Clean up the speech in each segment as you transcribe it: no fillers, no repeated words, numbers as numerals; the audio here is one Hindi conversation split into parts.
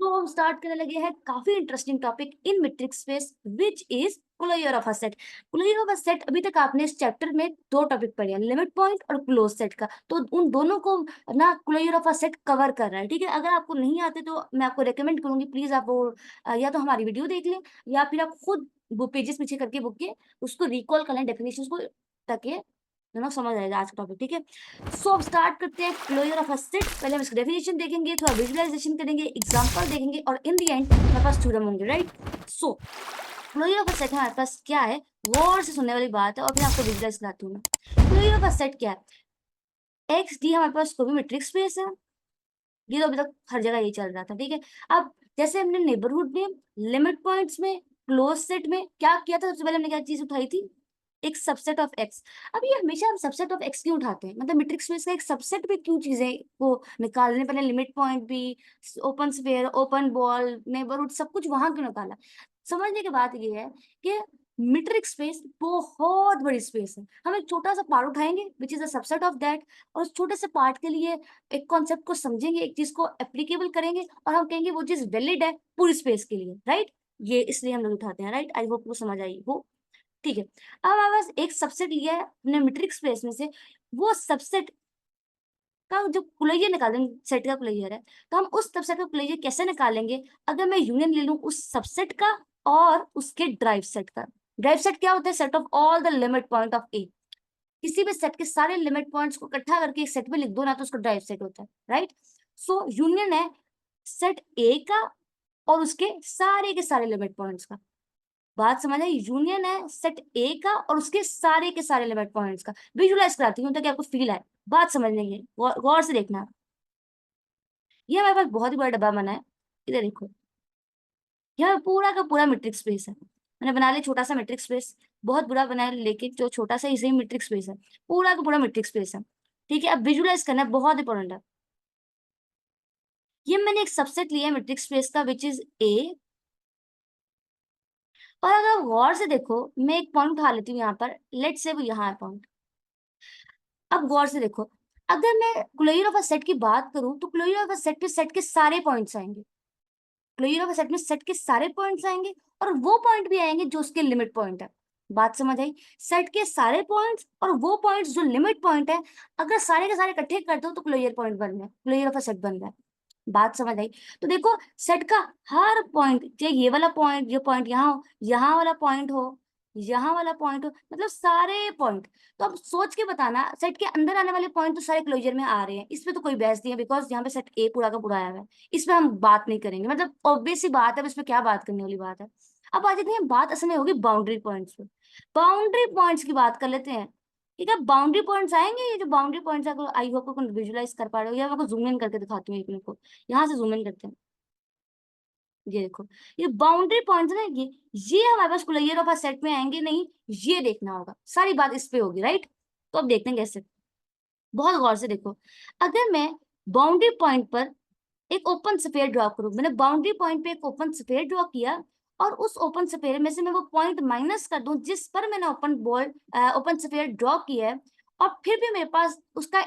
तो हम स्टार्ट करने लगे हैं काफी interesting topic in metric space which is closure of a set. Closure of a set, अभी तक आपने इस चैप्टर में दो टॉपिक पढ़े हैं, लिमिट पॉइंट और क्लोज सेट का। तो उन दोनों को ना closure of a set cover कर रहा है, ठीक है। अगर आपको नहीं आते तो मैं आपको रेकमेंड करूंगी, प्लीज आप वो या तो हमारी वीडियो देख लें या फिर आप खुद वो पेजेस पीछे करके बुक के उसको रिकॉल कर लें, डेफिनेशन को, ताकि दोनों समझ आएगा आज का टॉपिक, ठीक है। सो अब स्टार्ट करते हैं क्लोजर ऑफ अ सेट। पहले हम इसका डेफिनेशन देखेंगे, थोड़ा विजुअलाइजेशन करेंगे, एग्जांपल देखेंगे और इन द एंड हमारे पास थ्योरम होंगे, right. So closure of a set हमारे पास क्या है, गौर से सुनने वाली बात है और फिर आपको विजुअलाइज कराती हूँ मैं। क्लोजर ऑफ अ सेट क्या है, एक्स डी हमारे पास कोई भी मैट्रिक्स स्पेस है। ये तो अभी तक हर जगह यही चल रहा था, ठीक है। अब जैसे हमने नेबरहुड में, लिमिट पॉइंट्स में, क्लोज सेट में क्या किया था, सबसे पहले हमने क्या चीज उठाई थी, एक सबसेट ऑफ एक्स। अब ये हमेशा हम सबसेट ऑफ एक्स क्यों उठाते हैं, मतलब मैट्रिक्स स्पेस का एक सबसेट भी क्यों चीजें को निकाल रहे हैं, पहले लिमिट पॉइंट भी, open sphere, open ball, neighbourhood, सब कुछ वहां क्यों निकाला। समझने की बात ये है कि मीट्रिक स्पेस बहुत बड़ी स्पेस है। हम एक छोटा सा पार्ट उठाएंगे which is a subset of that, और उस छोटे से पार्ट के लिए एक कॉन्सेप्ट को समझेंगे, एक चीज को एप्लीकेबल करेंगे और हम कहेंगे वो चीज वैलिड है पूरी स्पेस के लिए, राइट। ये इसलिए हम लोग उठाते हैं, राइट। आई होप को समझ आई हो, ठीक है। अब हमारे पास एक सबसेट लिया है हमने मीट्रिक स्पेस में से, वो सबसेट का जो क्लोजर निकालेंगे, सेट का क्लोजर है, तो हम उस सबसेट का क्लोजर कैसे निकालेंगे, अगर मैं यूनियन ले लूं उस सबसेट का और उसके ड्राइव सेट का। ड्राइव सेट क्या होता है, set of all the limit point of A. किसी भी सेट के सारे लिमिट पॉइंट्स को इकट्ठा करके एक सेट में लिख दो ना, तो उसका ड्राइव सेट होता है, राइट। सो यूनियन है सेट ए का और उसके सारे के सारे लिमिट पॉइंट्स का। बात समझ आई, यूनियन है सेट ए का और उसके सारे के सारे लिमिट पॉइंट्स का। विजुलाइज कराती हूँ ताकि आपको फील आए, बात समझने की, गौर से देखना। ये हमारे पास बहुत ही बड़ा डब्बा बना है, इधर देखो। यह पूरा का पूरा मैट्रिक्स स्पेस है। मैंने बना लिया छोटा सा मैट्रिक्स स्पेस, बहुत बड़ा बना है लेकिन जो छोटा सा इसे मैट्रिक्स स्पेस है, पूरा का पूरा मैट्रिक्स स्पेस है, ठीक है। अब विजुलाइज करना है, बहुत इंपॉर्टेंट है। ये मैंने एक सबसेट लिया है मैट्रिक्स स्पेस का विच इज ए, और अगर गौर से देखो, मैं एक पॉइंट उठा लेती हूँ यहाँ पर, लेट से वो यहाँ है पॉइंट। अब गौर से देखो, अगर मैं क्लोजर ऑफ अ सेट की बात करूं तो क्लोजर ऑफ अ सेट पे सेट के सारे पॉइंट्स आएंगे। क्लोजर ऑफ अ सेट में सेट के सारे पॉइंट्स आएंगे और वो पॉइंट भी आएंगे जो उसके लिमिट पॉइंट है। बात समझ आई, सेट के सारे पॉइंट्स और वो पॉइंट्स जो लिमिट पॉइंट है, अगर सारे के सारे इकट्ठे कर दो तो क्लोजर पॉइंट बन गया, क्लोजर ऑफ अ सेट बन गया। बात समझ आई। तो देखो सेट का हर पॉइंट, चाहे ये वाला पॉइंट, ये पॉइंट यहाँ हो, यहाँ वाला पॉइंट हो, यहाँ वाला पॉइंट हो, मतलब सारे पॉइंट। तो अब सोच के बताना, सेट के अंदर आने वाले पॉइंट तो सारे क्लोजर में आ रहे हैं, इसमें तो कोई बहस नहीं है, बिकॉज यहाँ पे सेट ए पूरा का पूरा आया हुआ है। इसमें हम बात नहीं करेंगे, मतलब ऑब्वियस सी बात है, अब इसमें क्या बात करने वाली बात है। अब आ जाते हैं, बात असल में होगी बाउंड्री पॉइंट्स पे। बाउंड्री पॉइंट्स की बात कर लेते हैं, ठीक है। बाउंड्री पॉइंट्स आएंगे, ये जो बाउंड्री पॉइंट्स है, आई होप को विजुलाइज कर पा रहे हो, या मैं आपको जूम इन करके दिखाती हूँ एक मिनट को। यहाँ से जूम इन करते हैं, ये देखो, ये बाउंड्री पॉइंट्स ना, ये हमारे पास क्लोजर ऑफ अ सेट में आएंगे नहीं, ये देखना होगा, सारी बात इस पे होगी, राइट। तो अब देखते हैं कैसे, बहुत गौर से देखो। अगर मैं बाउंड्री पॉइंट पर एक ओपन स्फीयर ड्रॉ करूं, मैंने बाउंड्री पॉइंट पे एक ओपन स्फीयर ड्रॉ किया, और उस ओपन स्फीयर में से मैं वो पॉइंट माइनस कर दूं जिस पर मैंने ओपन स्फीयर ड्रॉ किया है, और फिर भी मेरे पास उसका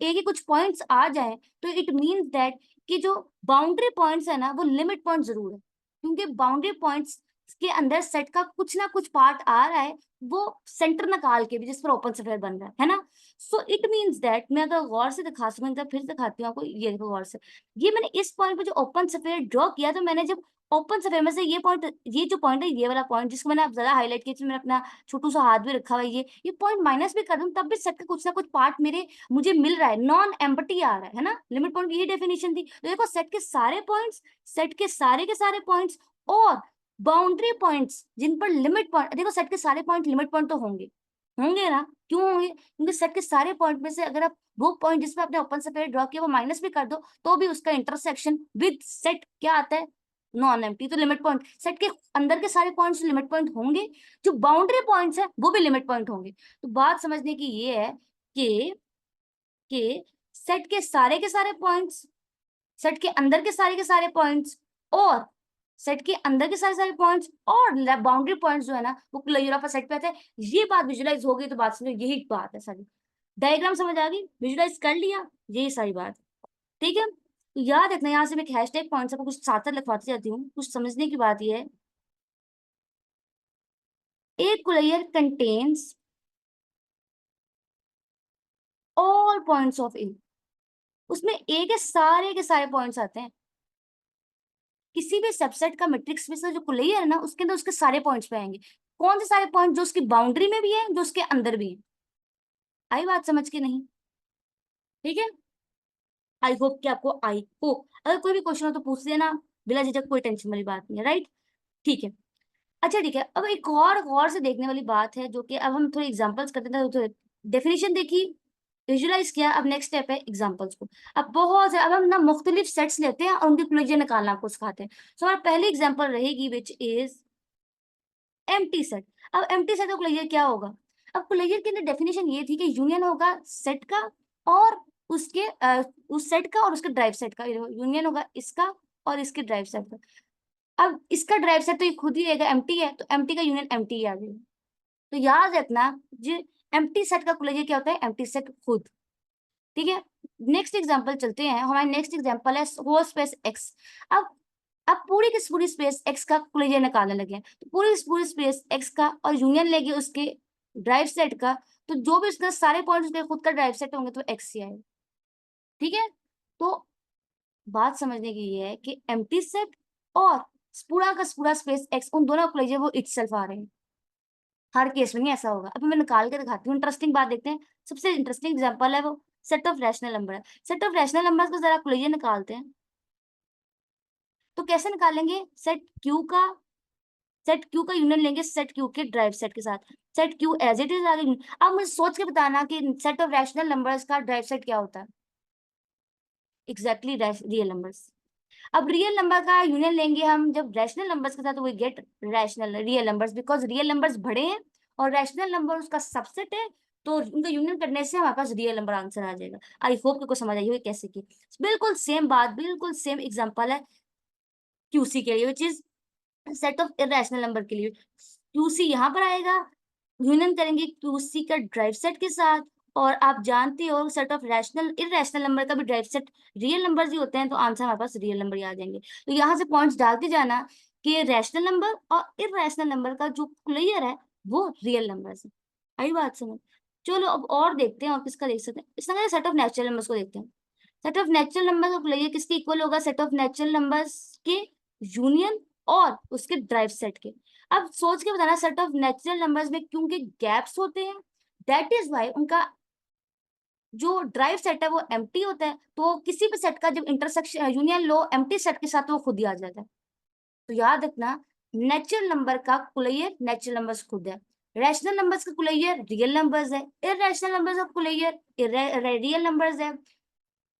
ए के कुछ पॉइंट्स आ जाएं, तो इट मीन्स दैट कि जो बाउंड्री पॉइंट्स है ना, वो लिमिट पॉइंट जरूर है, क्योंकि बाउंड्री पॉइंट्स के अंदर सेट का कुछ ना कुछ पार्ट आ रहा है, वो सेंटर निकाल के भी, जिस पर ओपन स्फीयर बन रहा है ना। सो इट मीन्स दैट, मैं अगर गौर से दिखा सकूं, तो फिर दिखाती हूँ आपको, ये देखो गौर से। ये मैंने इस पॉइंट पे जो ओपन स्फीयर ड्रॉ किया, तो मैंने जब ओपन स्फीयर में से ये पॉइंट, ये जो पॉइंट है, ये वाला पॉइंट जिसको मैंने ज्यादा हाईलाइट किया, मैंने अपना छोटू सा हाथ भी रखा हुआ है, ये पॉइंट माइनस भी कर दूं, तब भी सेट का कुछ ना कुछ पार्ट मेरे मुझे मिल रहा है, नॉन एम्प्टी आ रहा है ना। लिमिट पॉइंट यही डेफिनेशन थी। तो देखो सेट के सारे पॉइंट्स, सेट के सारे पॉइंट्स और बाउंड्री पॉइंट्स जिन पर लिमिट पॉइंट, देखो सेट के सारे पॉइंट लिमिट पॉइंट तो होंगे, होंगे ना, क्यों होंगे, क्योंकि सेट के सारे पॉइंट में से अगर आप वो पॉइंट जिसमें आपने ओपन स्फीयर ड्रॉ किया वो माइनस भी कर दो, तो भी उसका इंटरसेक्शन विद सेट क्या आता है, नॉन एम्प्टी। तो लिमिट पॉइंट, सेट के अंदर के सारे पॉइंट्स लिमिट पॉइंट होंगे, जो बाउंड्री पॉइंट्स है वो भी लिमिट पॉइंट होंगे। तो बात समझने की ये है कि सेट के सारे पॉइंट्स, सेट के अंदर के सारे पॉइंट्स, और सेट के अंदर के सारे पॉइंट्स और बाउंड्री पॉइंट्स जो है ना, वो क्लोजर ऑफ अ सेट पे आते हैं। ये बात विजुलाइज हो गई तो बात समझो, यही बात है सारी। डायग्राम समझ आ गई, विजुलाइज कर लिया, यही सारी बात, ठीक है। तो याद रखना, यहाँ से मैं एक हैशटैग पॉइंट आपको कुछ साथ साथ लिखवाती जाती हूँ। कुछ समझने की बात यह है, एक कुलैयर कंटेन्स ऑल पॉइंट्स ऑफ ए। उसमें ए के सारे पॉइंट्स आते हैं। किसी भी सबसेट का मैट्रिक्स में से जो कुलैयर है ना, उसके अंदर उसके सारे पॉइंट्स पे आएंगे। कौन से सारे पॉइंट? जो उसकी बाउंड्री में भी है, जो उसके अंदर भी है। आई बात समझ के नहीं? ठीक है, आई होप कि आपको आई हो। अगर कोई भी क्वेश्चन हो तो पूछ लेना, बिना झिझक, कोई टेंशन वाली बात नहीं है, राइट? ठीक है। अच्छा ठीक है, अब एक और गौर से देखने वाली बात है, जो कि अब हम थोड़े एग्जांपल्स करते हैं। तो डेफिनेशन देखी, विजुलाइज किया, अब नेक्स्ट स्टेप है एग्जांपल्स को। अब बहुत है, अब हम ना मुख्तलिफ सेट्स लेते हैं और उनके क्लोजर निकालना आपको सिखाते हैं। सो हमारा पहली एग्जांपल रहेगी विच इज एम्प्टी सेट। अब एम्प्टी सेट का क्लोजर क्या होगा? अब क्लोजर की डेफिनेशन ये थी कि यूनियन होगा सेट का और उसके उस सेट का और उसके ड्राइव सेट का। यूनियन होगा इसका और इसके ड्राइव सेट का। अब इसका ड्राइव सेट तो ये खुद ही रहेगा, एम्प्टी है, तो एम्प्टी का यूनियन एम्प्टी ही आ जाएगा। तो याद रखना, जो एम्प्टी सेट का क्लोजर क्या होता है? एम्प्टी सेट खुद। ठीक है, नेक्स्ट एग्जांपल चलते हैं। हमारा नेक्स्ट एग्जांपल है होल स्पेस एक्स। अब अब पूरी की पूरी स्पेस एक्स का क्लोजर निकालने लगे हैं। तो पूरी स्पेस एक्स का और यूनियन लेंगे उसके ड्राइव सेट का। तो जो भी उसके सारे पॉइंट्स उसके खुद का ड्राइव सेट होंगे तो एक्स ही आएगा। ठीक है, तो बात समझने की ये है कि एम्प्टी सेट और पूरा का पूरा स्पेस एक्स, उन दोनों क्लोजर वो इटसेल्फ आ रहे हैं। हर केस में नहीं ऐसा होगा। अभी मैं निकाल के दिखाती हूँ, इंटरेस्टिंग बात देखते हैं। सबसे इंटरेस्टिंग एग्जांपल है वो सेट ऑफ रैशनल नंबर है। सेट ऑफ रैशनल नंबर्स का जरा क्लोजर निकालते हैं। तो कैसे निकालेंगे? सेट क्यू का यूनियन लेंगे सेट क्यू के ड्राइव सेट के साथ। Set Q as it is आगे। अब मुझे सोच के बताना कि सेट ऑफ रैशनल नंबर्स का ड्राइव सेट क्या होता है? Exactly real numbers. अब रियल नंबर का यूनियन लेंगे हम जब रैशनल नंबर्स के साथ, तो we get rational real numbers, because real numbers बड़े हैं और रैशनल नंबर उसका सबसेट है। तो उनका यूनियन करने से हमारे पास रियल नंबर आंसर आ जाएगा। आई होप को समझ आई हो कैसे की। बिल्कुल सेम बात, बिल्कुल सेम एग्जांपल है क्यूसी के लिए, which is set of irrational number के लिए। क्यूसी यहाँ पर आएगा, यूनियन करेंगे क्यूसी का ड्राइव सेट के साथ। और आप जानते हो set of rational irrational number का भी ड्राइव सेट रियल नंबर्स ही होते हैं, तो आंसर हमारे पास रियल नंबर ही आ जाएंगे। तो यहाँ से पॉइंट्स डालते जाना कि रैशनल नंबर और इरेशनल नंबर का जो क्लियर है वो रियल नंबर है। आई बात समझ? चलो अब और देखते हैं, और किसका देख सकते हैं। इस तरह सेट ऑफ नेचुरल नंबर्स को देखते हैं। सेट ऑफ नेचुरल नंबर का क्लियर किसके इक्वल होगा? सेट ऑफ नेचुरल नंबर्स के यूनियन और उसके ड्राइव सेट के। अब सोच के बताना, सेट ऑफ नेचुरल नंबर्स में क्योंकि गैप्स होते हैं, दैट इज वाई उनका जो ड्राइव सेट है वो एम्प्टी होता है। तो किसी भी सेट का जब इंटरसेक्शन यूनियन लो एम्प्टी सेट के साथ, तो वो खुद ही आ जाता है। तो याद रखना, नेचुरल नंबर का कुलैयर नेचुरल नंबर्स खुद है, रैशनल नंबर्स का कुलैयर रियल नंबर्स है, इरेशनल नंबर्स का कुलैयर रियल नंबर्स है,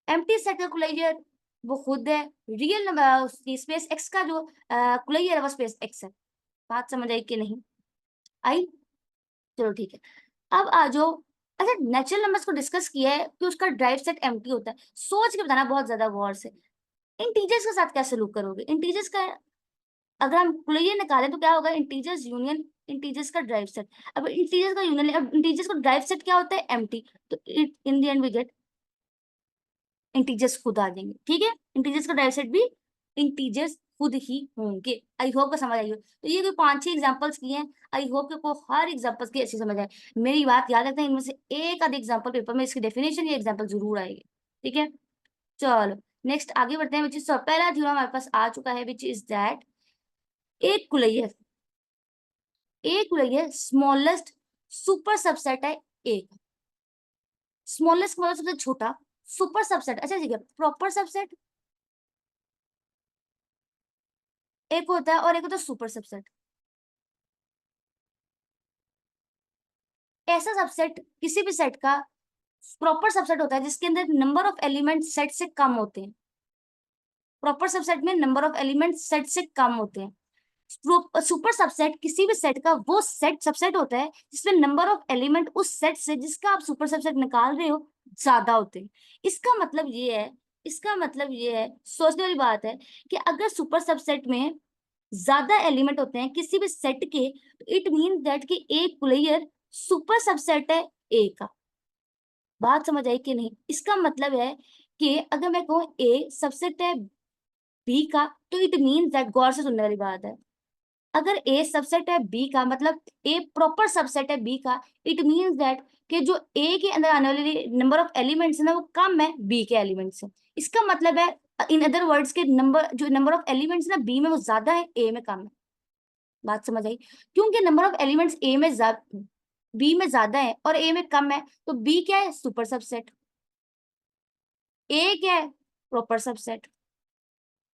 एम्प्टी सेट का कुलैयर वो खुद है, रियल नंबर स्पेस एक्स का जो कुलैयर है वो स्पेस एक्स है। बात समझ आई कि नहीं आई? चलो ठीक है, अब आ जाओ। अच्छा, नेचुरल नंबर्स को डिस्कस किया है कि उसका ड्राइव सेट एम्प्टी होता है। सोच के बताना बहुत ज्यादा गौर से, इंटीजर्स के साथ क्या सलूक करोगे? इंटीजर्स का अगर हम कुलैयर निकालें तो क्या होगा? इंटीजर्स यूनियन इंटीजर्स का ड्राइव सेट। अब इंटीजर्स का यूनियन, अब इंटीजर्स का ड्राइव सेट क्या होता है? एम्प्टी। तो it in the end we get integers खुद आ जाएंगे। ठीक है, इंटीजर्स का ड्राइव सेट भी इंटीजर्स खुद ही होंगे। आई होप का समझ आई हो। तो ये कोई 5-6 एग्जांपल्स किए हैं। आई होप कि आपको हर एग्जांपल्स की अच्छी समझ आए। मेरी बात याद रखना, इनमें से एक आध एग्जांपल पेपर में इसकी डेफिनेशन या एग्जांपल जरूर आएगी। ठीक है, चलो नेक्स्ट आगे बढ़ते हैं। विच इज पहला थ्योरम हमारे पास आ चुका है, विच इज दैट एक कुलैयर स्मॉलेस्ट सुपर सबसेट है एक। स्मॉलेस्ट मतलब सबसे छोटा, सुपर सबसेट, अच्छा ठीक है, प्रॉपर सबसेट एक होता है और एक होता है सुपर सबसेट। ऐसा सबसेट किसी भी सेट का प्रॉपर सबसेट होता है जिसके अंदर नंबर ऑफ एलिमेंट सेट से कम होते हैं। प्रॉपर सबसेट में नंबर ऑफ एलिमेंट सेट से कम होते हैं। सुपर सबसेट किसी भी सेट का वो सेट सबसेट होता है जिसमें नंबर ऑफ एलिमेंट उस सेट से जिसका आप सुपर सबसेट निकाल रहे हो ज्यादा होते हैं। इसका मतलब ये है, सोचने वाली बात है कि अगर सुपर सबसेट में ज्यादा एलिमेंट होते हैं किसी भी सेट के, तो इट मीन दैट कि एक प्लेयर सुपर सबसेट है ए का। बात समझ आई कि नहीं? इसका मतलब है कि अगर मैं कहूँ ए सबसेट है बी का, तो इट मीन्स दैट, गौर से सुनने वाली बात है, अगर ए सबसेट है बी का मतलब ए प्रॉपर सबसेट है बी का, इट मीन्स दैट कि जो ए के अंदर आने वाले नंबर ऑफ एलिमेंट्स है ना वो कम है बी के एलिमेंट्स से। इसका मतलब है इन अदर वर्ड्स के नंबर ऑफ एलिमेंट्स ना बी में वो ज्यादा है, ए में कम है। बात समझ आई? क्योंकि नंबर ऑफ एलिमेंट्स ए में बी में ज्यादा है और ए में कम है, तो बी क्या है? Super subset. ए क्या है? Proper subset.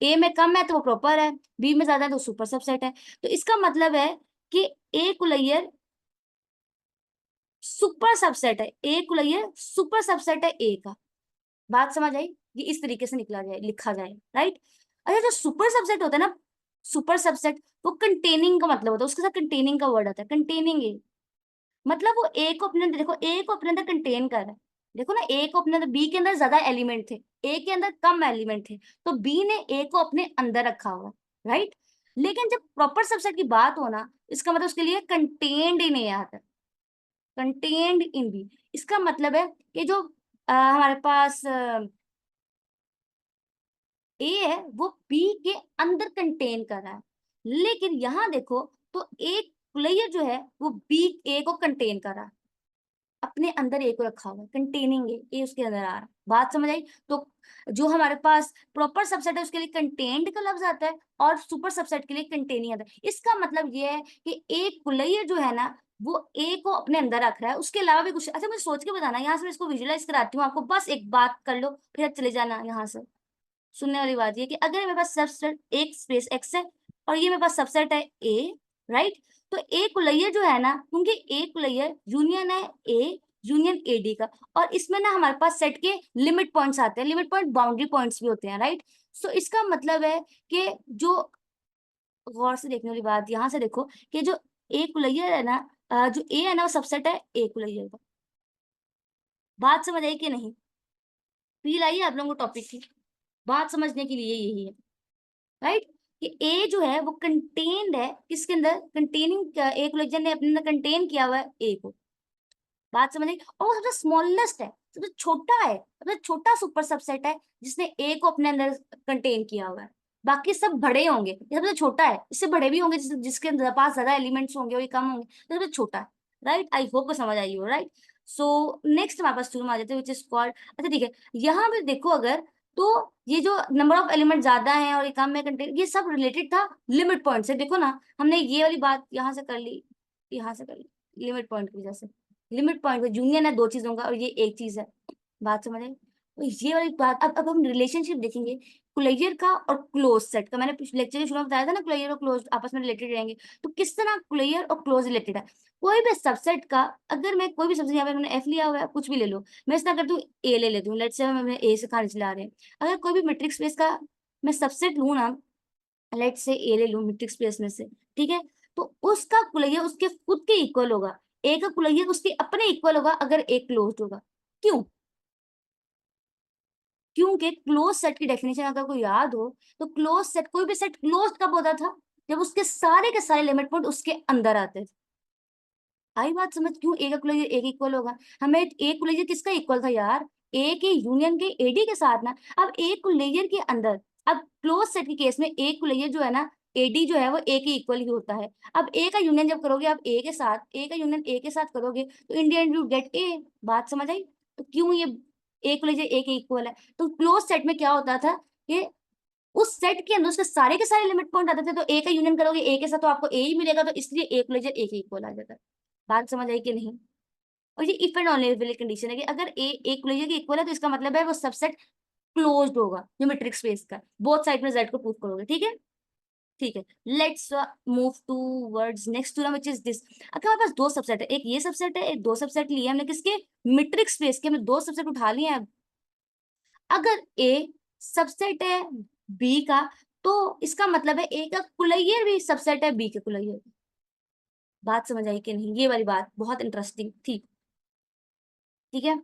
ए में कम है तो वो प्रॉपर है, बी में ज्यादा है तो सुपर सबसेट है। तो इसका मतलब है कि ए कुलैयर सुपर सबसेट है, ए कुलैयर सुपर सबसेट है ए का। बात समझ आई? ये इस तरीके से निकला जाए, लिखा जाए, राइट। अच्छा, जो सुपर सबसेट होता है ना, सुपर सबसेट, वो कंटेनिंग का मतलब होता है, उसके साथ कंटेनिंग का वर्ड आता है, कंटेनिंग ए, मतलब वो ए को अपने अंदर, देखो ए को अपने अंदर कंटेन कर रहा है। देखो ना, ए को अपने अंदर, बी के अंदर ज्यादा एलिमेंट थे, ए के अंदर कम एलिमेंट थे, तो बी ने ए को अपने अंदर रखा हुआ, राइट। लेकिन जब प्रॉपर सबसेट की बात हो ना, इसका मतलब उसके लिए कंटेन्ड इन ए आता है, कंटेन्ड इन बी। इसका मतलब है कि जो हमारे पास ए है वो बी के अंदर कंटेन कर रहा है। लेकिन यहां देखो, तो एक प्लेयर जो है वो बी ए को कंटेन कर रहा है, अपने अंदर ए को रखा हुआ है, कंटेनिंग ए उसके अंदर आ रहा है। बात समझ आई? तो जो हमारे पास प्रॉपर सबसेट है उसके लिए कंटेन्ड का लफ्ज आता है, और सुपर सबसेट के लिए कंटेनिंग आता है। इसका मतलब ये है कि एक प्लेयर जो है ना वो ए को अपने अंदर रख रहा है, उसके अलावा भी कुछ। अच्छा, मुझे सोच के बताना, यहाँ से मैं इसको विजुअलाइज कराती हूँ आपको, बस एक बात कर लो फिर आप चले जाना यहाँ से। सुनने वाली बात ये कि अगर मेरे पास सबसेट एक स्पेस एक्स है और ये मेरे पास सबसेट है ए, राइट, तो ए कुलैयर जो है ना, क्योंकि ए कुलैयर यूनियन है ए यूनियन ए डी का, और इसमें ना हमारे पास सेट के लिमिट पॉइंट्स आते हैं, लिमिट पॉइंट बाउंड्री पॉइंट्स भी होते हैं, राइट। सो इसका मतलब है कि जो, गौर से देखने वाली बात यहाँ से देखो कि जो ए कुलैयर है ना, जो ए है ना वो सबसेट है ए कुलैयर का। बात समझ आई कि नहीं? फील आई है आप लोगों को टॉपिक की? बात समझने के लिए यही है, राइट, कि ए जो है वो कंटेन्ड है किसके अंदर, कंटेनिंग, एक लेक्चर ने अपने अंदर कंटेन किया हुआ है ए को। बात समझ आई? और वो सबसे स्मॉलेस्ट है, सबसे छोटा है, सबसे छोटा सुपर सबसेट है जिसने ए को अपने अंदर कंटेन किया हुआ है। बाकी सब बड़े होंगे, ये सबसे छोटा है, इससे बड़े भी होंगे जिसके अंदर पास ज्यादा एलिमेंट्स होंगे और ये कम होंगे, तो सबसे छोटा है, राइट। आई होप को समझ आई हो, राइट। सो नेक्स्ट हमारे पास शुरू में आ जाते हैं, विच इज कॉल्ड, अच्छा ठीक है, यहाँ पे देखो अगर, तो ये जो नंबर ऑफ एलिमेंट ज्यादा है और ये कम है कंटेन, ये सब रिलेटेड था लिमिट पॉइंट से। देखो ना, हमने ये वाली बात यहाँ से कर ली, यहाँ से कर ली, लिमिट पॉइंट की वजह से। लिमिट पॉइंट यूनियन है दो चीजों का और ये एक चीज है। बात समझ आई? तो ये वाली बात, अब हम रिलेशनशिप देखेंगे क्लोजर का और क्लोज सेट का। मैंने पिछले लेक्चर में शुरू में बताया था ना, क्लोजर और क्लोज आपस में रिलेटेड रहेंगे, तो किस तरह क्लोजर और क्लोज रिलेटेड है। कोई भी सबसेट का, अगर मैं कोई भी सबसेट, यहाँ पे मैंने एफ लिया हुआ है, कुछ भी ले लो, मैं इस तरह करती हूँ ए ले लेती हूँ, लेट्स से हम ए से कहानी चला रहे हैं। अगर कोई भी मैट्रिक्स स्पेस का मैं सबसेट लूँ ना, लेट्स से ए ले लूँ मैट्रिक्स स्पेस में से, ठीक है, तो उसका कुलैया उसके खुद के इक्वल होगा, ए का कुलैया उसके अपने इक्वल होगा अगर ए क्लोज्ड होगा। क्यों? क्योंकि क्लोज सेट की डेफिनेशन अगर कोई याद हो, तो क्लोज सेट, कोई भी सेट क्लोज कब होता था? जब उसके सारे के सारे लिमिट पॉइंट उसके अंदर आते थे। आई बात समझ? क्यों ए का कुलैया ए के इक्वल होगा? हमें ए कुलैया किसका इक्वल था यार? ए के यूनियन के एडी के साथ ना। अब ए कुलैया के अंदर, अब क्लोज सेट के केस में ए कुलैया जो है ना, एडी जो है वो ए के इक्वल ही होता है। अब ए का यूनियन जब करोगे आप ए के साथ, ए का यूनियन ए के साथ करोगे, तो इन द एंड यू गेट ए। बात समझ आई? तो क्यों ये ए कुलैया ए के इक्वल है? तो क्लोज सेट में क्या होता था कि उस सेट के अंदर उसके सारे के सारे लिमिट पॉइंट आते थे, तो ए का यूनियन करोगे ए के साथ तो आपको ए ही मिलेगा, तो इसलिए ए कुलैया ए के इक्वल आ जाता है। बात समझ आई कि नहीं? और ये इफ एंड ओनली वाली कंडीशन है कि अगर ए एक कुलैया के इक्वल है तो इसका मतलब है वो सबसेट क्लोज्ड होगा, जो मैट्रिक्स स्पेस का। बोथ साइड में जेड को प्रूव करोगे, ठीक है? ठीक है, let's move towards next to which is this. अगर हमारे पास दो सबसेट है, एक ये सबसेट है, एक दो सबसेट लिए हमने किसके, मैट्रिक्स स्पेस के, हमने दो सबसेट उठा लिए हैं। अगर ए सबसेट है बी का, तो इसका मतलब है ए का कुलैया भी सबसेट है बी के कुलैया का। बात समझ आई कि नहीं? ये वाली बात बहुत इंटरेस्टिंग थी, ठीक है,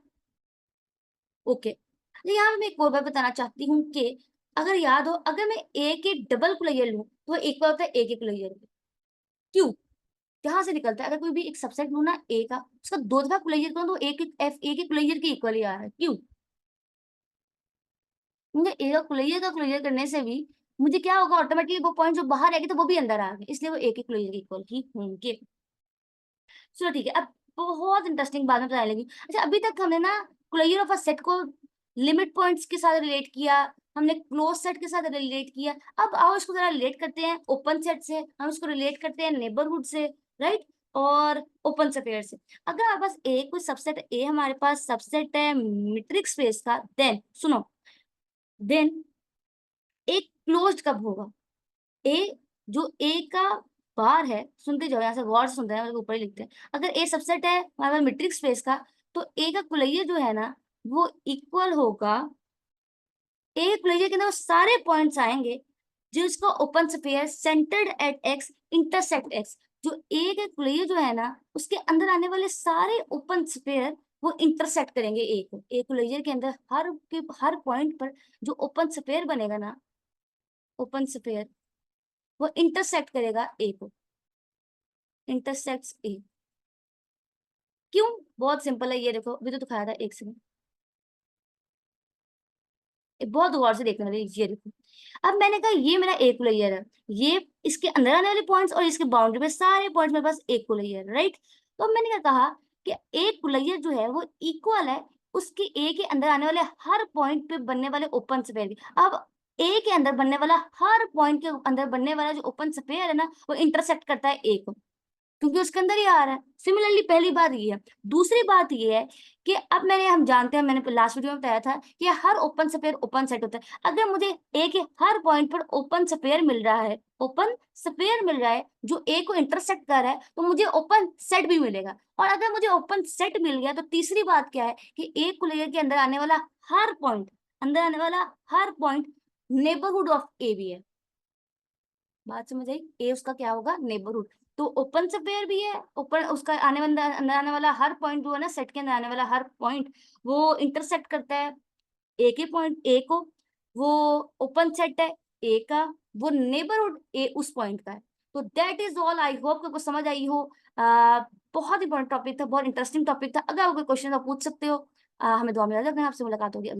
ओके। तो यहाँ मैं एक और बात बताना चाहती हूँ कि अगर याद हो, अगर मैं ए के डबल कुलैयर लूं तो वो इक्वल होता है ए के कुलैयर के। क्यों? यहाँ से निकलता है, अगर कोई भी एक सबसेट लूं ना ए का, उसका दो दफा कुलैयर करूं तो ए के कुलैयर के इक्वल ही आ रहा है। क्यों? मुझे ए का क्लोजर करने से भी मुझे क्या होगा, ऑटोमेटिकली वो पॉइंट जो बाहर आएगी तो वो भी अंदर आ गए, इसलिए वो ए के क्लोजर के इक्वल ही होंगे। चलो ठीक है, अब बहुत इंटरेस्टिंग बात में बताने लगी। अच्छा, अभी तक हमने ना क्लोजर ऑफ अ सेट को लिमिट पॉइंट्स के साथ रिलेट किया, हमने क्लोज सेट के साथ रिलेट किया। अब आओ इसको जरा रिलेट करते हैं ओपन सेट से, हम इसको रिलेट करते हैं नेबरहुड से, राइट, और ओपन स्फीयर से। अगर हमारे पास ए कोई सबसेट, ए हमारे पास सबसेट है मीट्रिक स्पेस का, देन सुनो, देन एक क्लोज्ड कब होगा? ए, जो ए का बार है, सुनते जाओ यहाँ से गौर से सुनते हैं, ऊपर ही लिखते हैं। अगर ए सबसेट है हमारे पास मीट्रिक स्पेस का, तो ए का कुलैया जो है ना वो इक्वल होगा, ए कुलैया के अंदर वो सारे पॉइंट्स आएंगे जिसको open sphere centred at X intersect X, जो ए के कुलैया जो है ना उसके अंदर आने वाले सारे ओपन स्फीयर वो इंटरसेक्ट करेंगे ए को। ए कुलैया के अंदर हर पॉइंट पर जो ओपन स्फीयर बनेगा ना, ओपन स्फीयर, वो इंटरसेक्ट करेगा ए को, इंटरसेक्ट्स ए। क्यों? बहुत सिंपल है, ये देखो अभी तो दिखाया था, एक सेकंड, बहुत गौर से देखने वाली, ये देखो। अब मैंने कहा ये मेरा एक लेयर है, ये इसके अंदर आने वाले पॉइंट्स और इसके बाउंड्री में सारे पॉइंट्स मेरे पास एक लेयर, राइट। तो अब मैंने क्या कहा कि एक लेयर जो है वो इक्वल है उसके ए के अंदर आने वाले हर पॉइंट पे बनने वाले ओपन स्फीयर की। अब ए के अंदर बनने वाला हर पॉइंट के अंदर बनने वाला जो ओपन स्फीयर है ना वो इंटरसेक्ट करता है ए को, क्योंकि उसके अंदर ही आ रहा है। सिमिलरली पहली बात ये है। दूसरी बात ये है कि अब हम जानते हैं, मैंने लास्ट वीडियो में बताया था कि हर ओपन स्फीयर ओपन सेट होता है। अगर मुझे ए के हर पॉइंट पर ओपन स्फीयर मिल रहा है, ओपन स्फीयर मिल रहा है जो ए को इंटरसेक्ट कर रहा है, तो मुझे ओपन सेट भी मिलेगा। और अगर मुझे ओपन सेट मिल गया तो तीसरी बात क्या है कि ए कुलैया के अंदर आने वाला हर पॉइंट, अंदर आने वाला हर पॉइंट नेबरहुड ऑफ ए भी है। बात समझ आई? ए उसका क्या होगा? नेबरहुड। तो ओपन स्फीयर भी है, ओपन उसका अंदर आने वाला हर पॉइंट जो है ना, सेट के अंदर आने वाला हर पॉइंट वो इंटरसेक्ट करता है ए के पॉइंट, ए को। वो ओपन सेट है ए का, वो नेबरहुड ए उस पॉइंट का है। तो that is all, I hope आपको समझ आई हो। बहुत इंपॉर्टेंट टॉपिक था, बहुत इंटरेस्टिंग टॉपिक था। अगर आपको कोई क्वेश्चन आप पूछ सकते हो। हमें दुआ में याद रखना, आपसे मुलाकात होगी।